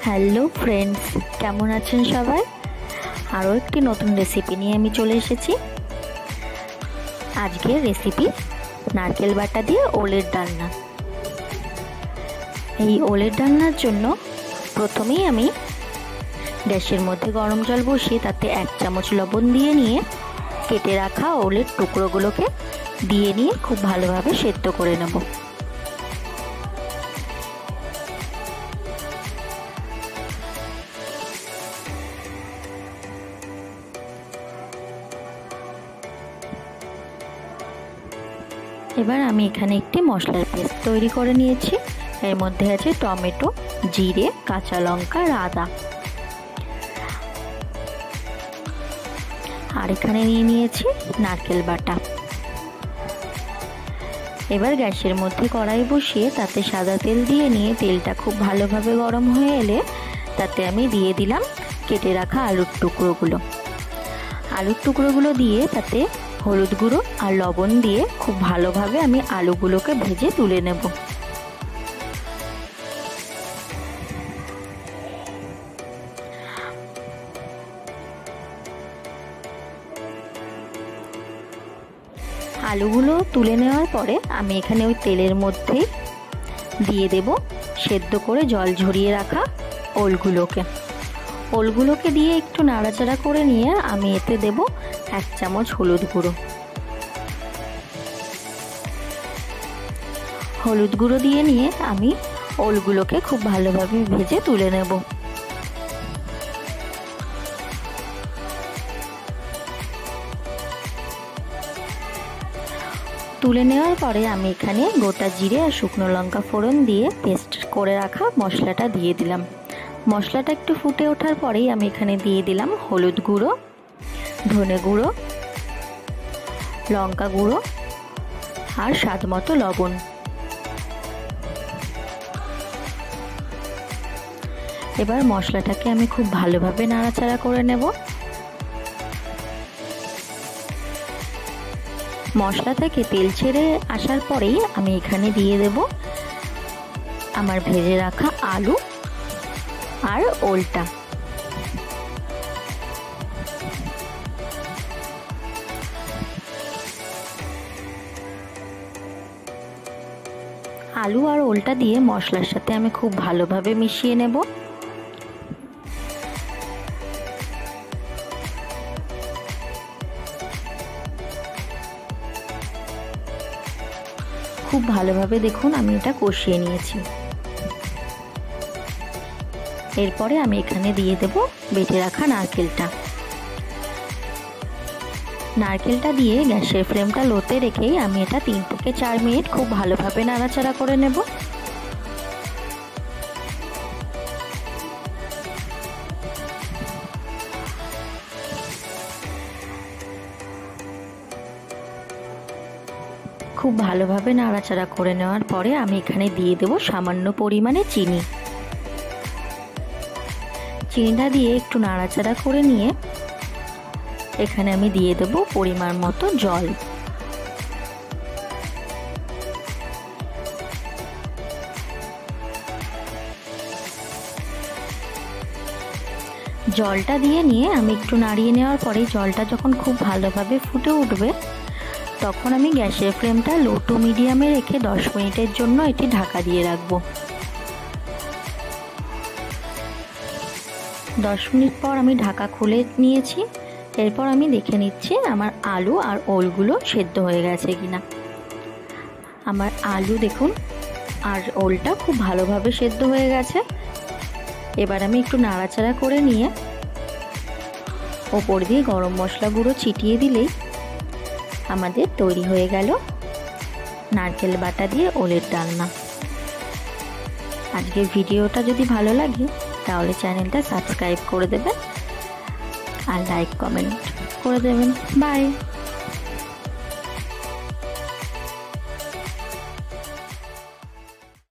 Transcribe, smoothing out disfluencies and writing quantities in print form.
Hello friends, কেমন আছেন সবাই? আরও একটি নতুন রেসিপি নিয়ে আমি চলে এসেছি। আজকের রেসিপি নারকেল বাটা দিয়ে ওলের ডালনা। এই ওলের ডালনার জন্য প্রথমেই আমি গ্যাসের মধ্যে গরম জল বসিয়ে তাতে 1 চামচ লবণ দিয়ে নিয়ে কেটে রাখা ওলের টুকরোগুলোকে দিয়ে নিয়ে খুব ভালোভাবে সেদ্ধ করে নেব। এবার আমি এখানে একটি মশলার পেস্ট তৈরি করে নিয়েছি। এর মধ্যে আছে টমেটো, জিরে, কাঁচা লঙ্কা, আদা, আর এখানে নিয়ে নিয়েছি নারকেল বাটা। এবার গ্যাসের মধ্যে কড়াই বসিয়ে তাতে সাদা তেল দিয়ে নিয়ে তেলটা খুব ভালোভাবে গরম হয়ে এলে তাতে আমি দিয়ে দিলাম কেটে রাখা আলুর টুকরোগুলো। আলুর টুকরোগুলো দিয়ে তাতে হলুদ গুঁড়ো আর লবণ দিয়ে খুব ভালোভাবে আমি আলুগুলোকে ভেজে তুলে নেব। আলুগুলো তুলে নেওয়ার পরে আমি এখানে ওই তেলের মধ্যে দিয়ে দেব সেদ্ধ করে জল ঝরিয়ে রাখা ওলগুলোকে দিয়ে একটু নাড়াচাড়া করে নিয়ে আমি এতে দেব 1 চামচ হলুদ গুঁড়ো দিয়ে নিয়ে আমি ওলগুলোকে খুব ভালোভাবে ভেজে তুলে নেব। তুলে নেওয়ার পরে আমি এখানে গোটা জিরে আর শুকনো লঙ্কা ফোড়ন দিয়ে পেস্ট করে রাখা মশলাটা দিয়ে দিলাম। মশলাটা একটু ফুটে ওঠার পরেই আমি এখানে দিয়ে দিলাম হলুদ গুঁড়ো, ধনে গুঁড়ো, লঙ্কা গুঁড়ো আর স্বাদ মতো লবণ। এবার মশলাটাকে আমি খুব ভালোভাবে নাড়াচাড়া করে নেব। মশলা থেকে তেল ছেড়ে আসার পরেই আমি এখানে দিয়ে দেব আমার ভেজে রাখা আলু আর ওলটা। আলু আর ওলটা দিয়ে মশলার সাথে আমি খুব ভালোভাবে মিশিয়ে নেব। খুব ভালোভাবে দেখুন আমি এটা কষিয়ে নিয়েছি। এরপরে আমি এখানে দিয়ে দেব বেটে রাখা নারকেলটা দিয়ে গ্যাসের ফ্লেমটা লোতে রেখেই আমি এটা 3 থেকে 4 মিনিট খুব ভালোভাবে নাড়াচাড়া করে নেব। খুব ভালোভাবে নাড়াচাড়া করে নেওয়ার পরে আমি এখানে দিয়ে দেব সামান্য পরিমাণে চিনিটা দিয়ে একটু নাড়াচাড়া করে নিয়ে এখানে আমি দিয়ে দেব পরিমাণ মতো জল। জলটা দিয়ে নিয়ে আমি একটু নাড়িয়ে নেওয়ার পরে জলটা যখন খুব ভালোভাবে ফুটে উঠবে তখন আমি গ্যাসের ফ্লেমটা লো টু মিডিয়ামে রেখে 10 মিনিটের জন্য এটি ঢাকা দিয়ে রাখবো। 10 মিনিট পর আমি ঢাকা খুলে নিয়েছি। এরপর আমি দেখে নিচ্ছি আমার আলু আর ওলগুলো সেদ্ধ হয়ে গেছে কিনা। আমার আলু দেখুন আর ওলটা খুব ভালোভাবে সেদ্ধ হয়ে গেছে। এবার আমি একটু নাড়াচাড়া করে নিয়ে ওপর দিয়ে গরম মশলা গুঁড়ো ছিটিয়ে দিলেই আমাদের তৈরি হয়ে গেল নারকেল বাটা দিয়ে ওলের ডালনা। আজকের ভিডিওটা যদি ভালো লাগে তাহলে চ্যানেলটা সাবস্ক্রাইব করে দেবেন আর লাইক কমেন্ট করে দেবেন। বাই।